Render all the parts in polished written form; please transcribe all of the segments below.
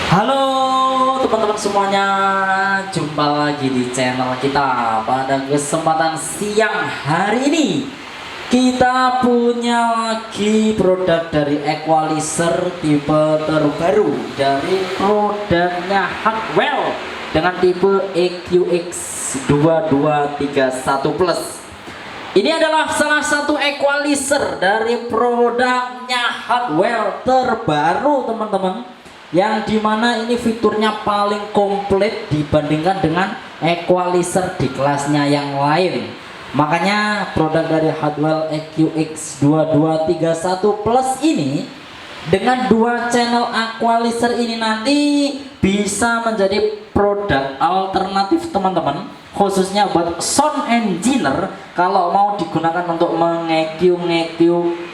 Halo teman-teman semuanya, jumpa lagi di channel kita. Pada kesempatan siang hari ini kita punya lagi produk dari equalizer tipe terbaru dari produknya Hartwell dengan tipe EQX 2231 Plus. Ini adalah salah satu equalizer dari produknya Hartwell terbaru teman-teman, yang dimana ini fiturnya paling komplit dibandingkan dengan equalizer di kelasnya yang lain. Makanya produk dari Hartwell EQX 2231 Plus ini dengan dua channel equalizer ini nanti bisa menjadi produk alternatif teman-teman, khususnya buat sound engineer kalau mau digunakan untuk meng-EQ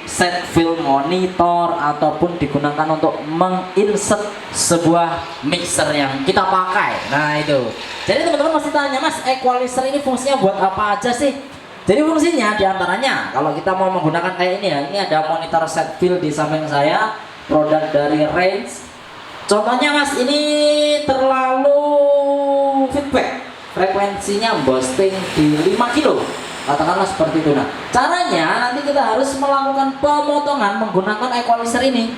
set film monitor ataupun digunakan untuk menginsert sebuah mixer yang kita pakai. Nah itu. Jadi teman-teman masih tanya, Mas, equalizer ini fungsinya buat apa aja sih? Jadi fungsinya diantaranya kalau kita mau menggunakan kayak ini ya, ini ada monitor set film di samping saya, produk dari Range. Contohnya Mas, ini terlalu feedback, frekuensinya boosting di 5 kilo, katakanlah seperti itu. Nah caranya nanti kita harus melakukan pemotongan menggunakan equalizer ini.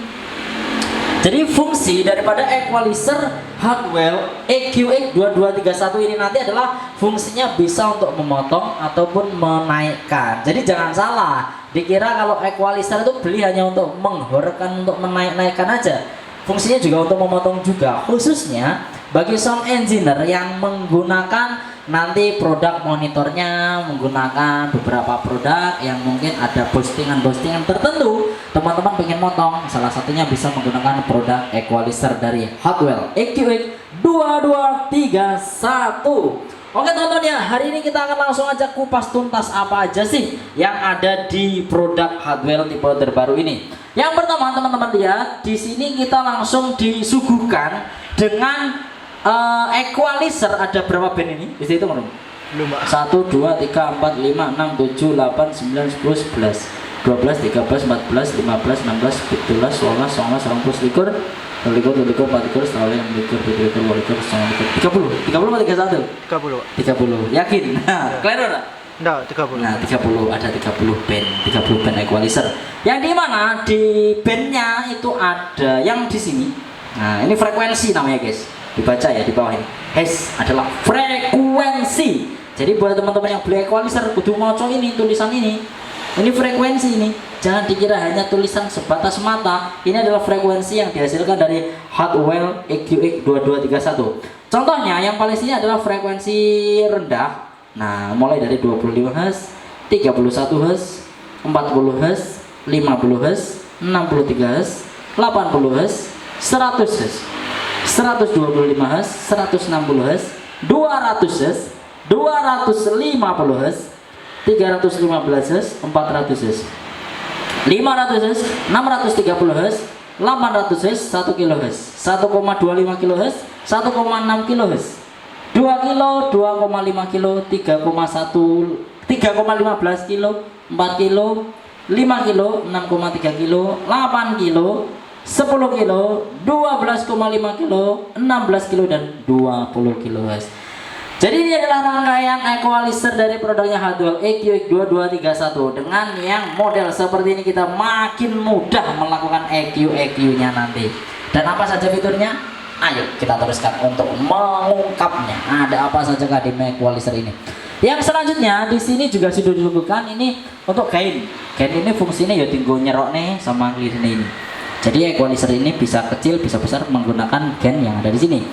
Jadi fungsi daripada equalizer Hartwell EQX 2231 ini nanti adalah fungsinya bisa untuk memotong ataupun menaikkan. Jadi jangan salah dikira kalau equalizer itu beli hanya untuk menghorkan, untuk menaik-naikkan aja. Fungsinya juga untuk memotong juga, khususnya bagi sound engineer yang menggunakan nanti produk monitornya menggunakan beberapa produk yang mungkin ada boostingan tertentu, teman-teman pengen motong, salah satunya bisa menggunakan produk equalizer dari Hartwell EQX 2231. Oke teman-teman ya, hari ini kita akan langsung aja kupas tuntas apa aja sih yang ada di produk Hartwell tipe terbaru ini. Yang pertama teman-teman lihat, di sini kita langsung disuguhkan dengan equalizer. Ada berapa band ini? Bisa itu belum? Belum, Pak. 1 2 3 4 5 6 7 8 9 10 11 12 13 14 15 16 17 18 19 20 21 22 23 24 25 26 27 28 29 30 30 yakin? Nah, clear enggak? Enggak, 30. Nah, 30 ada 30 band equalizer. Yang di mana di bandnya itu ada yang di sini. Nah, ini frekuensi namanya, guys. Dibaca ya di bawah ini. Hes adalah frekuensi. Jadi buat teman-teman yang beli equalizer kudu maca ini, tulisan ini. Ini frekuensi ini. Jangan dikira hanya tulisan sebatas mata. Ini adalah frekuensi yang dihasilkan dari Hartwell EQX 2231. Contohnya yang paling sini adalah frekuensi rendah. Nah, mulai dari 25 Hz, 31 Hz, 40 Hz, 50 Hz, 63 Hz, 80 Hz, 100 Hz, 125 Hz, 160 Hz, 200 Hz, 250 Hz, 315 Hz, 400 Hz, 500 Hz, 630 Hz, 800 Hz, 1 kHz, 1,25 kHz, 1,6 kHz, 2 kilo, 2,5 kilo, 3,1, 3,15 kilo, 4 kilo, 5 kilo, 6,3 kilo, 8 kilo, 10 kilo, 12,5 kilo, 16 kilo, dan 20 kilo. Jadi ini adalah rangkaian equalizer dari produknya Hartwell EQX 2231. Dengan yang model seperti ini kita makin mudah melakukan EQ nya nanti. Dan apa saja fiturnya? Ayo kita teruskan untuk mengungkapnya. Ada apa saja di equalizer ini? Yang selanjutnya di sini juga sudah disebutkan ini untuk gain. Gain ini fungsinya ya tinggal nyerok nih sama ini. Jadi equalizer ini bisa kecil bisa besar menggunakan gain yang ada di sini.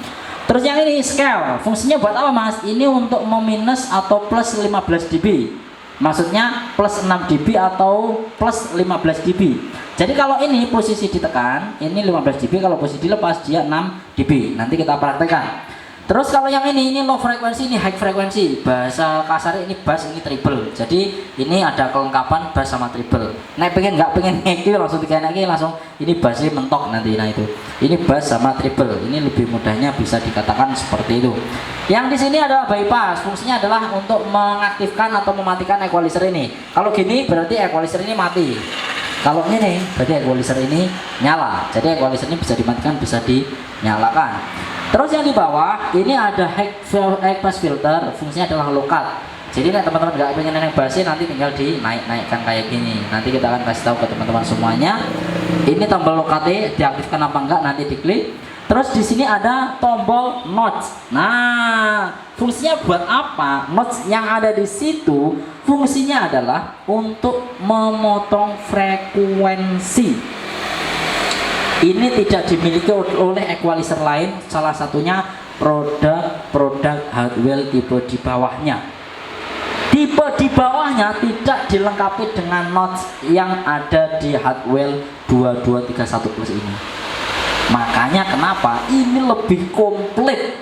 Terus yang ini scale, fungsinya buat apa, Mas? Ini untuk meminus atau plus 15 dB. Maksudnya plus 6 dB atau plus 15 dB. Jadi kalau ini posisi ditekan, ini 15 dB, kalau posisi dilepas dia 6 dB. Nanti kita praktekkan. Terus kalau yang ini low frekuensi, ini high frekuensi. Bahasa kasar ini bass, ini treble. Jadi ini ada kelengkapan bass sama treble. Nah, nggak pengen EQ langsung dikain lagi langsung ini bassnya mentok nanti. Nah itu. Ini bass sama treble. Ini lebih mudahnya bisa dikatakan seperti itu. Yang di sini adalah bypass. Fungsinya adalah untuk mengaktifkan atau mematikan equalizer ini. Kalau gini berarti equalizer ini mati. Kalau ini berarti equalizer ini nyala. Jadi equalizer ini bisa dimatikan, bisa dinyalakan. Terus yang di bawah ini ada high pass filter, fungsinya adalah low cut. Jadi teman-teman nggak pengen yang bassnya, nanti tinggal dinaikkan kayak gini. Nanti kita akan kasih tahu ke teman-teman semuanya. Ini tombol low cut diaktifkan apa enggak, nanti diklik. Terus di sini ada tombol notch. Nah, fungsinya buat apa? Notch yang ada di situ fungsinya adalah untuk memotong frekuensi. Ini tidak dimiliki oleh equalizer lain, salah satunya produk Hardwell tipe di bawahnya. Tipe di bawahnya tidak dilengkapi dengan notch yang ada di Hardwell 2231 Plus ini. Makanya kenapa ini lebih komplit,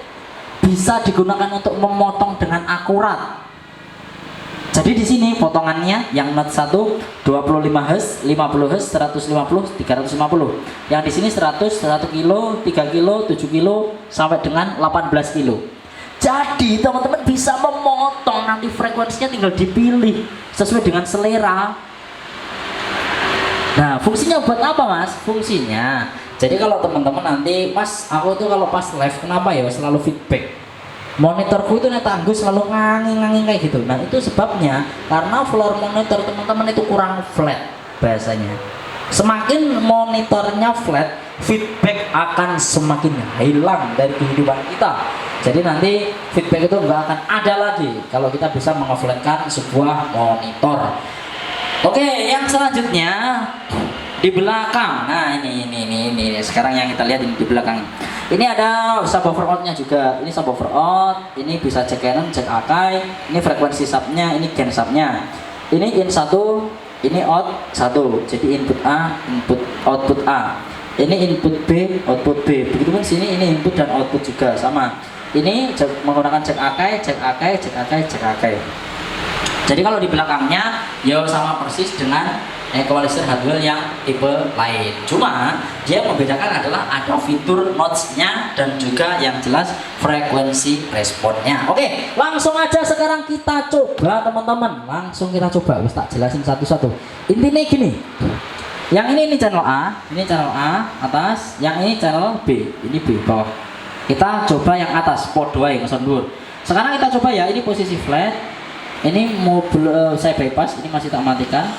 bisa digunakan untuk memotong dengan akurat. Jadi di sini potongannya yang notch 1 25 Hz, 50 Hz, 150, 350. Yang di sini 100, 1 kilo, 3 kilo, 7 kilo sampai dengan 18 kilo. Jadi teman-teman bisa memotong, nanti frekuensinya tinggal dipilih sesuai dengan selera. Nah, fungsinya buat apa, Mas? Fungsinya, jadi kalau teman-teman nanti, Mas, aku tuh kalau pas live kenapa ya selalu feedback? Monitorku itu tangguh selalu nganging kayak gitu. Nah, itu sebabnya karena floor monitor teman-teman itu kurang flat bahasanya. Semakin monitornya flat, feedback akan semakin hilang dari kehidupan kita. Jadi nanti feedback itu nggak akan ada lagi kalau kita bisa mengoflatkan sebuah monitor. Oke, yang selanjutnya di belakang. Nah, ini sekarang yang kita lihat ini di belakang. Ini ada subwoofer out-nya juga. Ini subwoofer out, ini bisa cek Canon, cek Akai, ini frekuensi subnya, ini gain subnya. Ini in 1, ini out 1. Jadi input A, input output A. Ini input B, output B. Begitu pun sini ini input dan output juga sama. Ini menggunakan cek Akai, cek Akai, cek Akai, cek Akai. Jadi kalau di belakangnya ya sama persis dengan equalizer Hardwell yang tipe lain. Cuma dia membedakan adalah ada fitur notch-nya dan juga yang jelas frekuensi responnya. Oke, langsung aja sekarang kita coba teman-teman. Langsung kita coba, wis tak jelasin satu-satu. Intinya gini. Yang ini channel A, ini channel A atas, yang ini channel B, ini B bawah. Kita coba yang atas, port 2 yang dulu. Sekarang kita coba ya, ini posisi flat. Ini mobil saya bypass, ini masih tak matikan.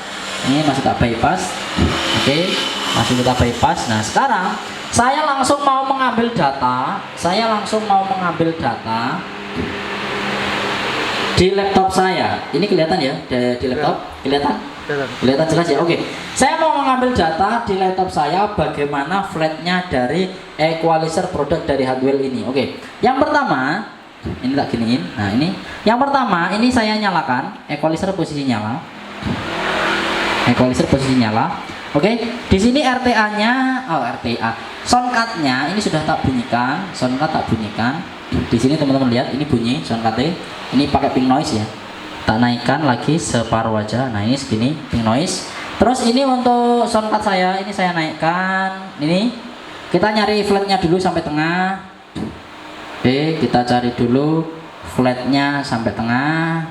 Ini masih tak bypass. Oke, masih kita bypass. Nah, sekarang saya langsung mau mengambil data. Di laptop saya. Ini kelihatan ya di laptop? Kelihatan jelas ya. Oke. Saya mau mengambil data di laptop saya bagaimana flatnya dari equalizer produk dari Hardwell ini. Oke. Yang pertama, ini tak giniin. Nah, ini. Yang pertama, ini saya nyalakan equalizer posisi nyala. Equalizer posisi nyala. Oke. Di sini RTA-nya, RTA. Soundcard-nya ini sudah tak bunyikan. Soundcard tak bunyikan. Di sini teman-teman lihat ini bunyi soundcard-nya. Ini pakai pink noise ya. Tak naikkan lagi separuh aja. Nah, ini segini pink noise. Terus ini untuk soundcard saya, ini saya naikkan. Ini kita nyari flatnya dulu sampai tengah. Oke, kita cari dulu flatnya sampai tengah.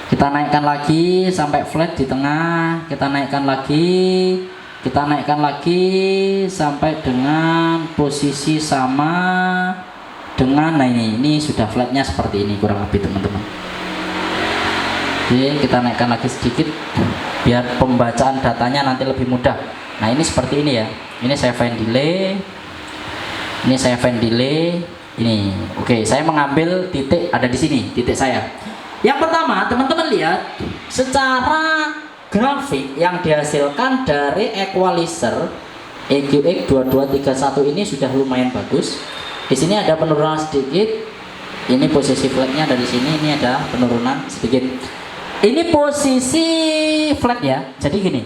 Kita naikkan lagi sampai flat di tengah. Kita naikkan lagi sampai dengan posisi sama dengan, nah ini sudah flatnya seperti ini kurang lebih teman-teman. Oke, kita naikkan lagi sedikit biar pembacaan datanya nanti lebih mudah. Nah, ini seperti ini ya. Ini saya fine delay. Ini saya fine delay. Ini. Oke, saya mengambil titik ada di sini, titik saya. Yang pertama, teman-teman lihat secara grafik yang dihasilkan dari equalizer EQX 2231 ini sudah lumayan bagus. Di sini ada penurunan sedikit. Ini posisi flatnya dari sini, ini ada penurunan sedikit. Ini posisi flat ya. Jadi gini.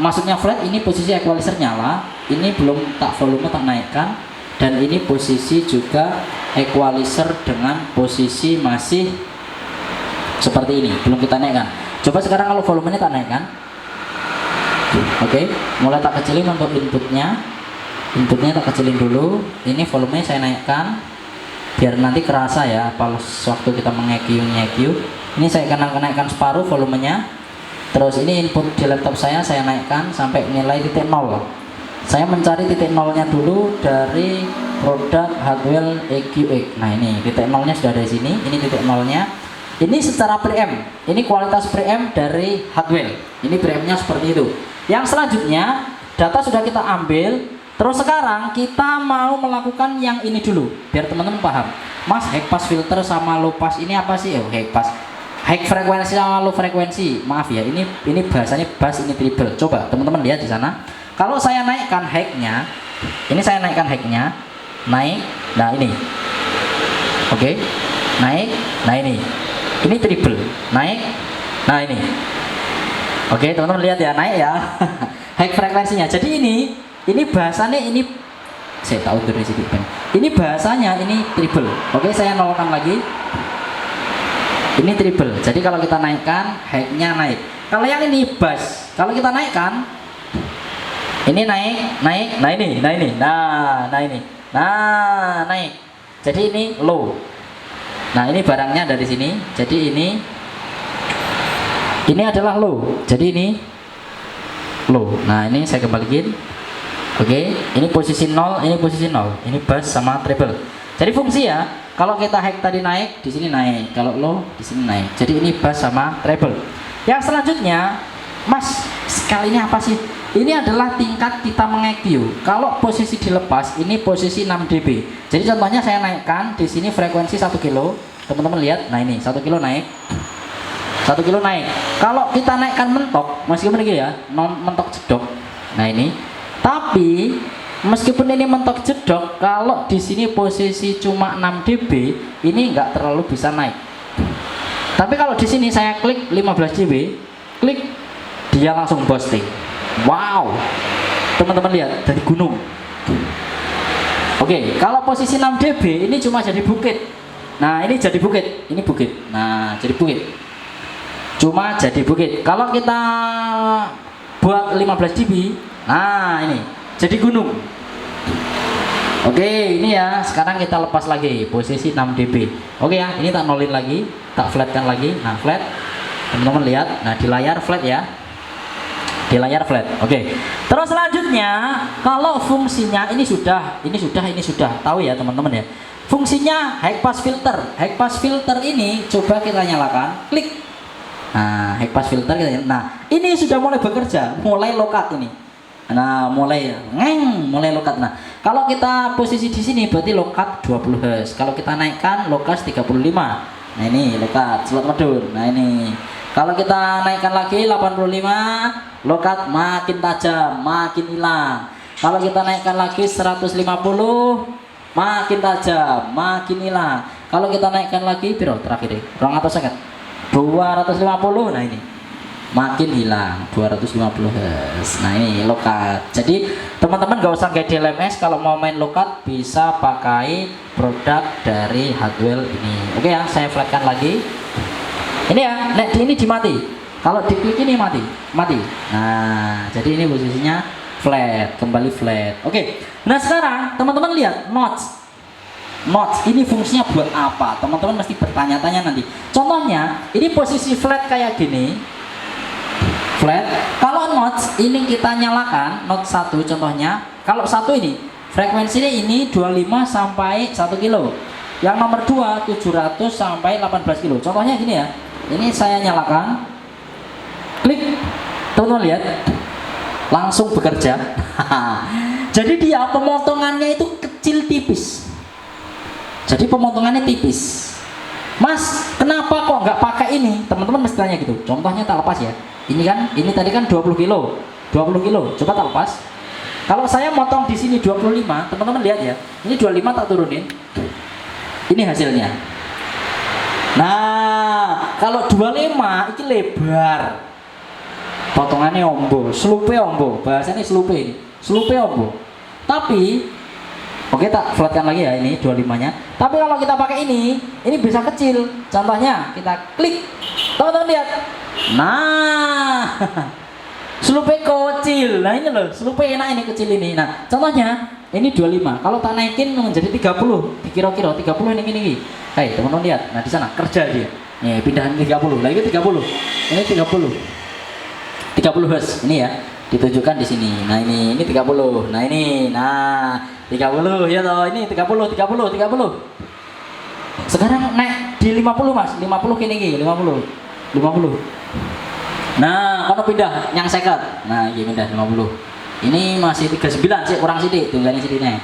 Maksudnya flat, ini posisi equalizer nyala, ini belum tak volume tak naikkan, dan ini posisi juga equalizer dengan posisi masih seperti ini, belum kita naikkan. Coba sekarang kalau volumenya tak naikkan. Oke, mulai tak kecilin untuk inputnya tak kecilin dulu. Ini volumenya saya naikkan biar nanti kerasa ya pas waktu kita meng-EQ. Ini saya akan naikkan separuh volumenya. Terus ini input di laptop saya naikkan sampai nilai titik 0. Saya mencari titik nolnya dulu dari produk Hardwell EQX. Nah ini titik nolnya sudah ada di sini. Ini titik nolnya. Ini secara preamp. Ini kualitas preamp dari Hardwell. Ini preampnya seperti itu. Yang selanjutnya data sudah kita ambil. Terus sekarang kita mau melakukan yang ini dulu, biar teman-teman paham. Mas, high pass filter sama low pass ini apa sih? Oh, high pass, high frekuensi sama low frekuensi. Maaf ya, ini bahasanya bass, ini treble. Coba teman-teman lihat di sana. Kalau saya naikkan high-nya, ini saya naikkan high-nya, naik, nah ini, oke, naik, nah ini treble, naik, nah ini, oke teman-teman lihat ya, naik ya, high frekuensinya. Jadi ini bahasanya ini, saya tahu dari sini, ini bahasanya ini treble. Oke, saya nolkan lagi, ini treble. Jadi kalau kita naikkan, high-nya naik. Kalau yang ini bass, kalau kita naikkan ini naik, nah ini, naik. Jadi ini low. Nah ini barangnya dari sini. Jadi ini adalah low. Jadi ini low. Nah ini saya kembalikan. Oke, ini posisi 0, ini posisi 0. Ini bass sama treble. Jadi fungsi ya. Kalau kita high tadi naik, di sini naik. Kalau low, di sini naik. Jadi ini bass sama treble. Yang selanjutnya, Mas, sekali ini apa sih? Ini adalah tingkat kita meng-EQ. Kalau posisi dilepas, ini posisi 6 dB. Jadi contohnya saya naikkan di sini frekuensi 1 kilo. Teman-teman lihat, nah ini 1 kilo naik. 1 kilo naik. Kalau kita naikkan mentok, meskipun ini ya, non mentok jedok. Nah ini. Tapi meskipun ini mentok jedok, kalau di sini posisi cuma 6 dB, ini nggak terlalu bisa naik. Tapi kalau di sini saya klik 15 dB, klik, dia langsung boosting. Wow, teman-teman lihat dari gunung. Oke, kalau posisi 6 dB ini cuma jadi bukit. Nah ini jadi bukit, ini bukit. Nah jadi bukit, cuma jadi bukit. Kalau kita buat 15 dB, nah ini jadi gunung. Oke, ini ya. Sekarang kita lepas lagi posisi 6 dB. Oke ya, ini tak nolin lagi, tak flatkan lagi. Nah flat, teman-teman lihat. Nah di layar flat ya. Di layar flat. Oke. Terus selanjutnya, kalau fungsinya ini sudah tahu ya teman-teman ya. Fungsinya high pass filter. High pass filter ini coba kita nyalakan, klik. Nah, high pass filter kita. Nah, ini sudah mulai bekerja, mulai low cut ini. Nah, mulai low cut. Nah, kalau kita posisi di sini berarti low cut 20 Hz. Kalau kita naikkan low cut 35. Nah, ini low cut slot medun. Nah, ini. Kalau kita naikkan lagi 85, low cut makin tajam, makin hilang. Kalau kita naikkan lagi 150, makin tajam, makin hilang. Kalau kita naikkan lagi, biro terakhir deh, 250, nah ini makin hilang, 250 Hz. Nah ini low cut. Jadi teman-teman gak usah kayak DLMS, kalau mau main low cut bisa pakai produk dari Hardwell ini. Oke ya, saya flatkan lagi. Ini ya, ini dimati. Kalau diklik ini mati. Nah, jadi ini posisinya flat, kembali flat. Oke. Nah sekarang teman-teman lihat notch ini fungsinya buat apa? Teman-teman mesti bertanya-tanya nanti. Contohnya, ini posisi flat kayak gini. Flat. Kalau notch ini kita nyalakan, notch 1 contohnya. Kalau 1 ini frekuensinya ini 25 sampai 1 kilo. Yang nomor 2 700 sampai 18 kilo. Contohnya gini ya. Ini saya nyalakan, klik, teman-teman lihat, langsung bekerja. Jadi dia pemotongannya itu kecil tipis. Jadi pemotongannya tipis. Mas, kenapa kok nggak pakai ini? Teman-teman mesti tanya gitu. Contohnya tak lepas ya. Ini kan, ini tadi kan 20 kilo. Coba tak lepas. Kalau saya motong di sini 25, teman-teman lihat ya. Ini 25 tak turunin. Ini hasilnya. Nah, kalau 25 itu lebar. Potongannya ombo, slupe ombo. Bahasanya slupe ini. Slupe ombo. Tapi oke, tak flatkan lagi ya ini 25-nya. Tapi kalau kita pakai ini bisa kecil. Contohnya kita klik. Teman-teman lihat. Nah, slupe kecil. Nah ini loh, slupe enak ini kecil ini. Nah, contohnya ini 25. Kalau tak naikin menjadi 30. Dikira-kira 30 ini. Hai, teman-teman lihat. Nah, di sana kerja dia. Nih, pindahan 30. Lah itu 30. Ini 30. 30 Hz ini ya, ditujukan di sini. Nah ini 30. Nah ini, nah 30 ya toh, ini 30. Sekarang naik di 50 Mas, 50 kini 50. Nah, kalau pindah yang seket. Nah, iya pindah 50. Ini masih 39 sih, kurang sidik, tinggal sini nih.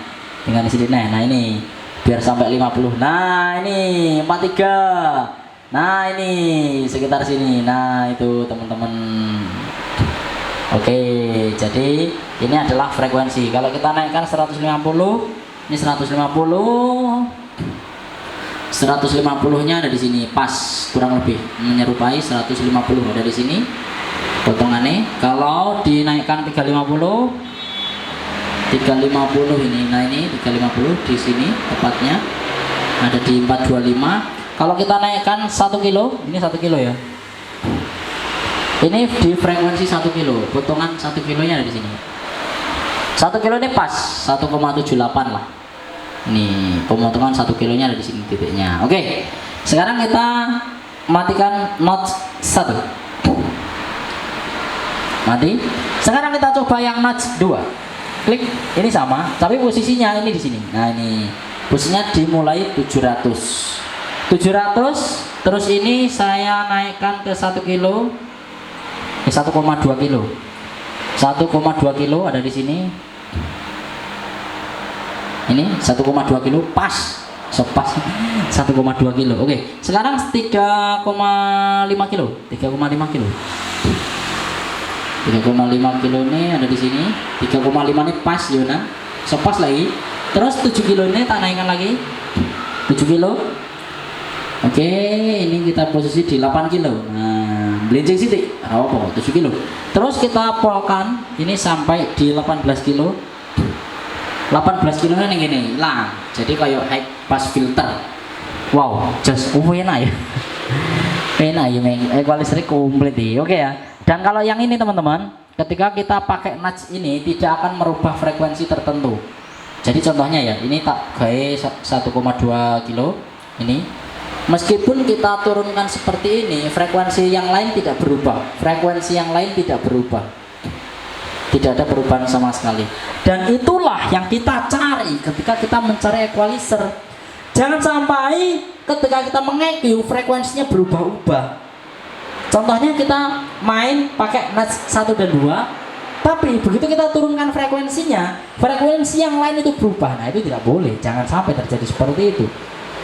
Nah, ini biar sampai 50. Nah, ini 43. Nah, ini sekitar sini. Nah, itu teman-teman. Oke, jadi ini adalah frekuensi. Kalau kita naikkan 150, ini 150-nya ada di sini, pas kurang lebih menyerupai 150 ada di sini potongannya. Kalau dinaikkan 350 ini, nah ini 350 di sini tepatnya ada di 425. Kalau kita naikkan 1 kilo, ini 1 kilo ya. Ini di frekuensi 1 kilo, potongan 1 kilonya ada di sini. 1 kilo ini pas 1,78 lah. Ini pemotongan 1 kilonya ada di sini titiknya. Oke, sekarang kita matikan notch 1. Mati. Sekarang kita coba yang notch 2. Klik, ini sama, tapi posisinya ini di sini. Nah ini posisinya dimulai 700. Terus ini saya naikkan ke 1 kilo. 1,2 kilo. 1,2 kilo ada di sini. Ini 1,2 kilo pas, sepas 1,2 kilo. Oke, sekarang 3,5 kilo. 3,5 kilo ini ada di sini. 3,5 ini pas Yona, sepas lagi. Terus 7 kilo ini tak naikkan lagi. 7 kilo. Oke, ini kita posisi di 8 kilo. Nah, belincing sitik. Apa? 7 kilo. Terus kita polkan ini sampai di 18 kilo. 18 kilo nya gini hilang, jadi kayak high pass filter. Wow, just enak ya. Enak ya, equalizer komplit ya. Oke ya. Dan kalau yang ini teman-teman, ketika kita pakai notch ini tidak akan merubah frekuensi tertentu. Jadi contohnya ya, ini tak kayak 1,2 kilo ini. Meskipun kita turunkan seperti ini, frekuensi yang lain tidak berubah. Tidak ada perubahan sama sekali. Dan itulah yang kita cari ketika kita mencari equalizer. Jangan sampai ketika kita meng-EQ frekuensinya berubah-ubah. Contohnya kita main pakai notch 1 dan 2, tapi begitu kita turunkan frekuensinya, frekuensi yang lain itu berubah. Nah itu tidak boleh, jangan sampai terjadi seperti itu.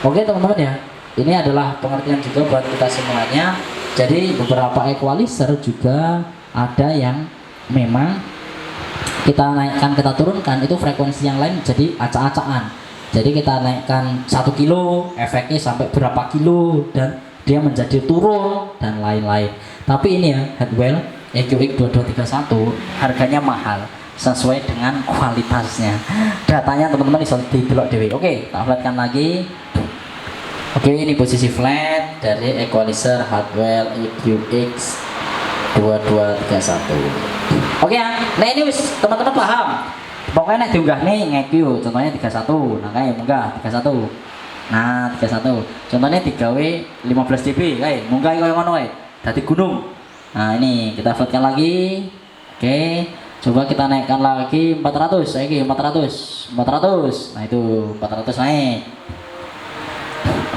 Oke teman-teman ya, ini adalah pengertian juga buat kita semuanya. Jadi beberapa equalizer juga ada yang memang kita naikkan, kita turunkan, itu frekuensi yang lain jadi acak-acakan. Jadi kita naikkan 1 kilo, efeknya sampai berapa kilo, dan dia menjadi turun dan lain-lain. Tapi ini ya, Hardwell EQX 2231 harganya mahal sesuai dengan kualitasnya. Datanya teman-teman bisa didelok dewe. Oke, tak flatkan lagi. Oke, ini posisi flat dari equalizer Hardwell EQX 2231. Oke ya, nah ini wis teman-teman paham. Pokoknya nek diunggah nih nge-EQ, contohnya 31. Nah kayak munggah 31. Nah 31. Contohnya digawe 15 dB kayak munggah kayak ngono kae. Dadi gunung. Nah ini kita flatkan lagi. Oke, coba kita naikkan lagi 400. Saiki 400. Nah itu 400 naik.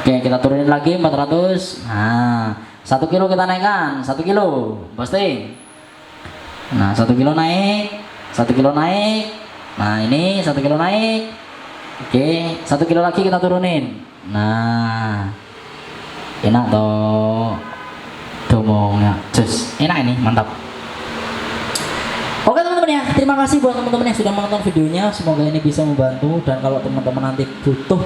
Oke, kita turunin lagi 400. Nah 1 kilo kita naikkan, 1 kilo posting. Nah 1 kilo naik, 1 kilo naik. Nah ini 1 kilo naik. Oke, 1 kilo lagi kita turunin. Nah enak toh, domongnya just enak ini, mantap. Oke teman-teman ya, terima kasih buat teman-teman yang sudah menonton videonya. Semoga ini bisa membantu. Dan kalau teman-teman nanti butuh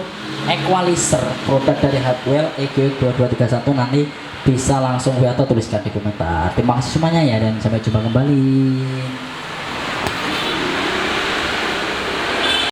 equalizer produk dari Hardwell EQX 2231, nanti bisa langsung WA atau tuliskan di komentar. Terima kasih semuanya ya, dan sampai jumpa kembali.